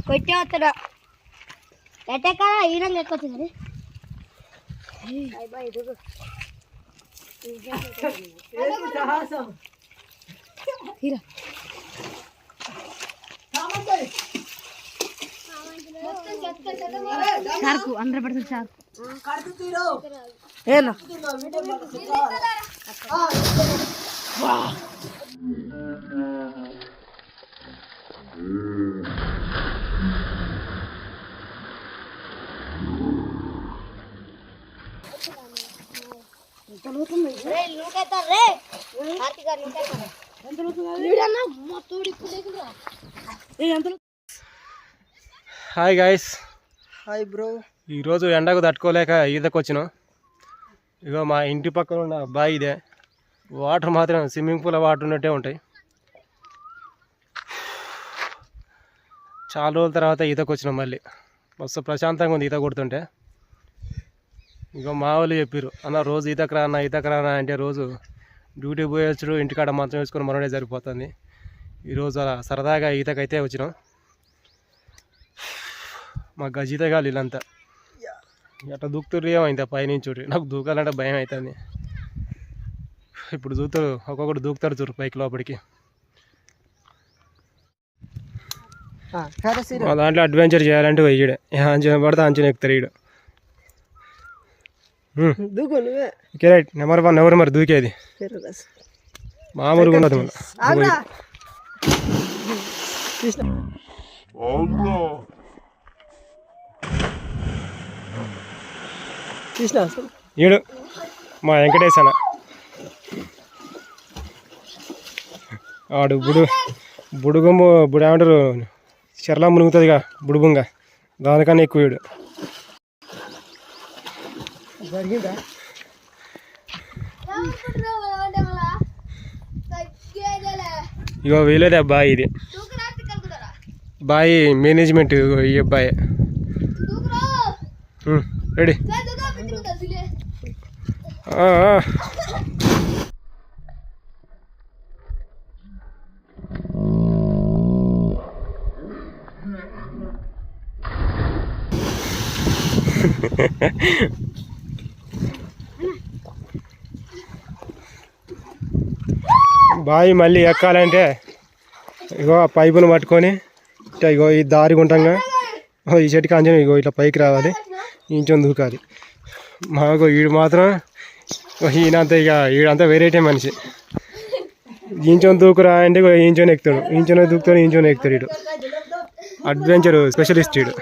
కొట్టి అవుతున్నా ఎట్టే కదా ఈయన ఎక్కువచ్చింది షార్కు 100% షార్కు ఏనా హాయ్ గైస్. Hi bro. ఈరోజు ఎండకు తట్టుకోలేక ఈతకు వచ్చినాం. ఇగో మా ఇంటి పక్కన ఉన్న బావి ఇదే. వాటర్ మాత్రం స్విమ్మింగ్ పూల్ వాటర్ ఉన్నట్టే ఉంటాయి. చాలా రోజుల తర్వాత ఈతకు వచ్చినాం. మళ్ళీ మస్తు ప్రశాంతంగా ఉంది ఈత కొడుతుంటే. ఇగో మా వాళ్ళు చెప్పారు, అన్న రోజు ఈతకు రానా అంటే రోజు డ్యూటీ పోయొచ్చు ఇంటికాడ మంచం వేసుకొని మనడే సరిపోతుంది. ఈరోజు అలా సరదాగా ఈతకైతే వచ్చినాం. మా గజీతగాలు వీళ్ళంతా ఎట్లా దూకుతుర్రు ఏమైంది పైనుంచి. నాకు దూకాలంటే భయం అవుతుంది. ఇప్పుడు దూకుతారు, ఒక్కొక్కటి దూకుతారు చూరు పైకి లోపలికి. మా దాంట్లో అడ్వెంచర్ చేయాలంటే వెయ్యడే అంచనా పడితే అంచనా ఎక్కుతారు ఈడు. రైట్ నెంబర్ 1 ఎవరు మరి దూకేది మామూలుగా ఉండదు. ఈడు మా వెంకటేశ్ అన్న. ఆడు బుడు ఏమంటారు చెరలా మునుగుతుందిగా బుడుబుంగ, దానికన్నా ఎక్కువ వీడు. ఇగో వీలేదే బాయ్, ఇది బాయ్ మేనేజ్మెంట్. ఈ అబ్బాయి రెడీ. బావి మళ్ళీ ఎక్కాలంటే ఇగో ఆ పైపును పట్టుకొని ఇగో ఈ దారి గుంటంగా ఈ చెట్టుకి అంచనా ఇగో ఇట్లా పైకి రావాలి, ఇంచొని దూకాలి. మాకు ఈడు మాత్రం ఈయనంతా ఇక ఈడంతా వెరైటీ మనిషి. ఇంచొని దూకురా అంటే ఇంచొని ఎక్కుతాడు, ఇంచొని దూకుతాడు, ఇంచొని ఎక్కుతాడు. ఇడు అడ్వెంచర్ స్పెషలిస్ట్. ఇడు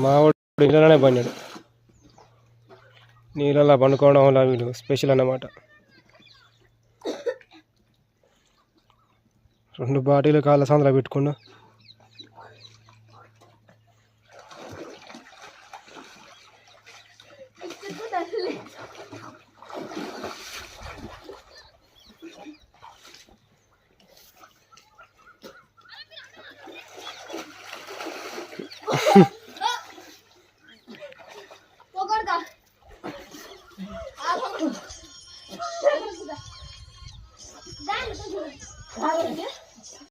మా వాడు నీళ్ళనే పడినాడు. నీళ్ళలా పండుకోవడం వల్ల వీళ్ళు స్పెషల్ అన్నమాట. 2 బాటిల్ కాళ్ళ సందులో పెట్టుకున్నా.